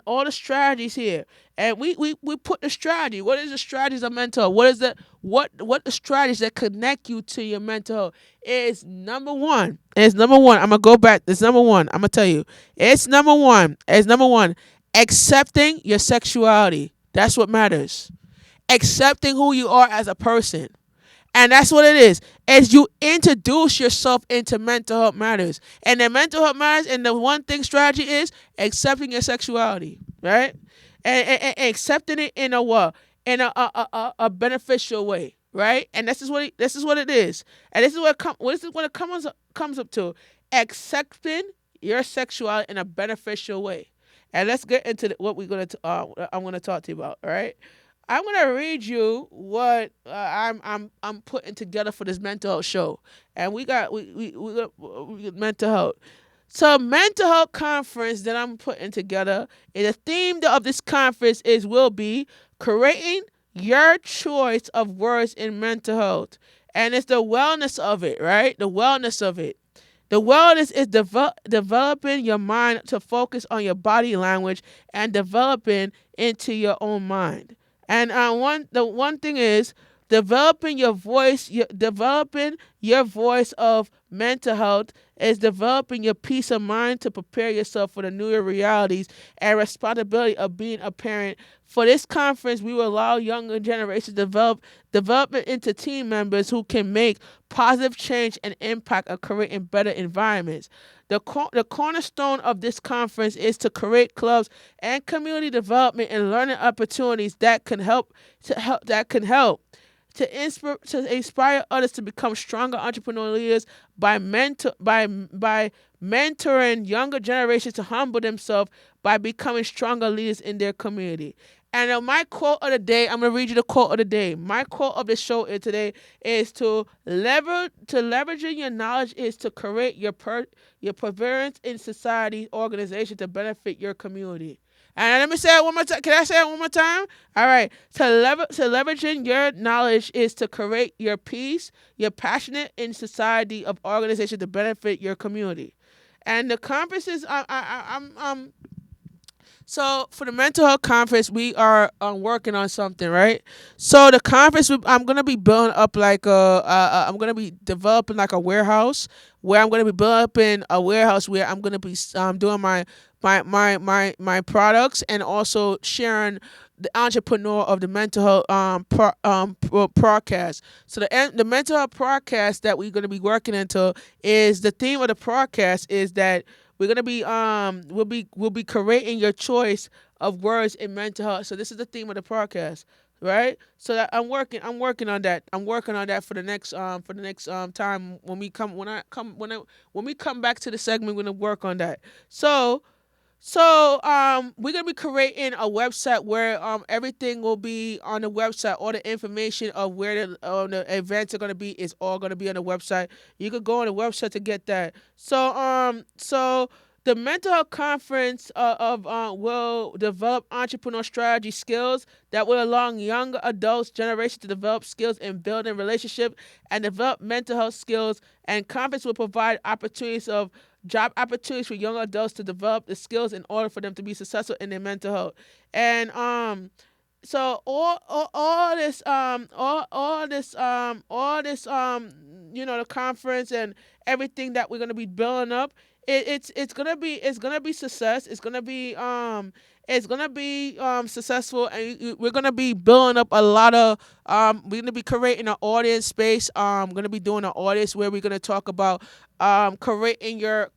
all the strategies here. And we put the strategy. What is the strategies of mental health? What is the what the strategies that connect you to your mental health? Is number one. It's number one. I'm gonna go back. It's number one. I'm gonna tell you. It's number one. It's number one. Accepting your sexuality. That's what matters. Accepting who you are as a person. And that's what it is. As you introduce yourself into mental health matters. And the mental health matters, and the one thing strategy is accepting your sexuality, right? And accepting it in a what? In a beneficial way, right? And this is what it is. And this is what it comes up to. Accepting your sexuality in a beneficial way. And let's get into what I'm gonna talk to you about, all right? I'm gonna read you what I'm putting together for this mental health show, and we got mental health. So mental health conference that I'm putting together, and the theme of this conference is will be creating your choice of words in mental health, and it's the wellness of it, right? The wellness of it. The wellness is developing your mind to focus on your body language and developing into your own mind. And the one thing is developing your voice of mental health is developing your peace of mind to prepare yourself for the newer realities and responsibility of being a parent. For this conference, we will allow younger generations to development into team members who can make positive change and impact and create better environments. The cornerstone of this conference is to create clubs and community development and learning opportunities that can help to inspire others to become stronger entrepreneurial leaders by mentoring younger generations to humble themselves by becoming stronger leaders in their community. And my quote of the day, I'm gonna read you the quote of the day. My quote of the show is today is leveraging your knowledge is to create your perseverance in society organization to benefit your community. And let me say it one more time. Can I say it one more time? All right. To leveraging your knowledge is to create your peace, your passionate in society of organization to benefit your community. And the conferences, so for the mental health conference, we are working on something, right? So the conference, I'm gonna be building up I'm gonna be developing like a warehouse where I'm gonna be building a warehouse where I'm gonna be doing my products and also sharing the entrepreneur of the mental health podcast. So the mental health podcast that we're gonna be working into is the theme of the podcast is that we're gonna be we'll be creating your choice of words in mental health. So this is the theme of the podcast. right? So that I'm working on that. I'm working on that for the next time when we come when I come when we come back to the segment. We're gonna work on that. So we're gonna be creating a website where everything will be on the website. All the information of where the events are gonna be is all gonna be on the website. You could go on the website to get that. So the mental health conference of will develop entrepreneurial strategy skills that will allow young adults generation to develop skills in building relationship and develop mental health skills. And conference will provide opportunities of job opportunities for young adults to develop the skills in order for them to be successful in their mental health. And so all this the conference and everything that we're gonna be building up, it's gonna be success. It's gonna be successful, and we're gonna be building up a lot of we're gonna be creating an audience space. Gonna be doing an audience where we're gonna talk about creating your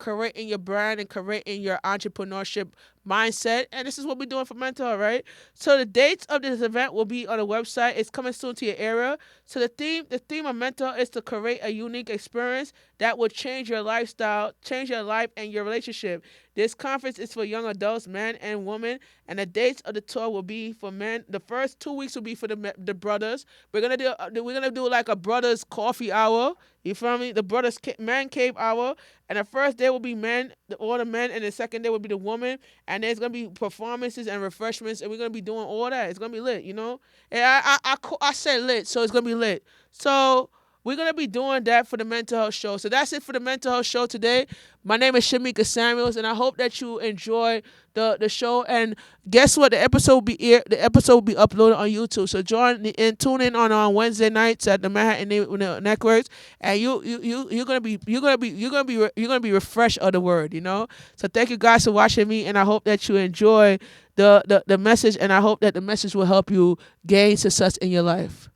brand and creating your entrepreneurship mindset. And this is what we're doing for mental health, right? So the dates of this event will be on the website. It's coming soon to your area. So the theme of mental is to create a unique experience that will change your lifestyle, change your life and your relationship. This conference is for young adults, men and women, and the dates of the tour will be for men. The first 2 weeks will be for the brothers. We're gonna do like a brothers coffee hour. You feel me? The brothers man cave hour, and the first day will be men, all the men, and the second day will be the woman. And there's gonna be performances and refreshments, and we're gonna be doing all that. It's gonna be lit, you know. And I said lit, so it's gonna be lit. So we're gonna be doing that for the mental health show. So that's it for the mental health show today. My name is Shamika Samuels, and I hope that you enjoy the show. And guess what? The episode will be uploaded on YouTube. So tune in on Wednesday nights at the Manhattan Networks, and you're gonna be refreshed of the word, you know. So thank you guys for watching me, and I hope that you enjoy the message, and I hope that the message will help you gain success in your life.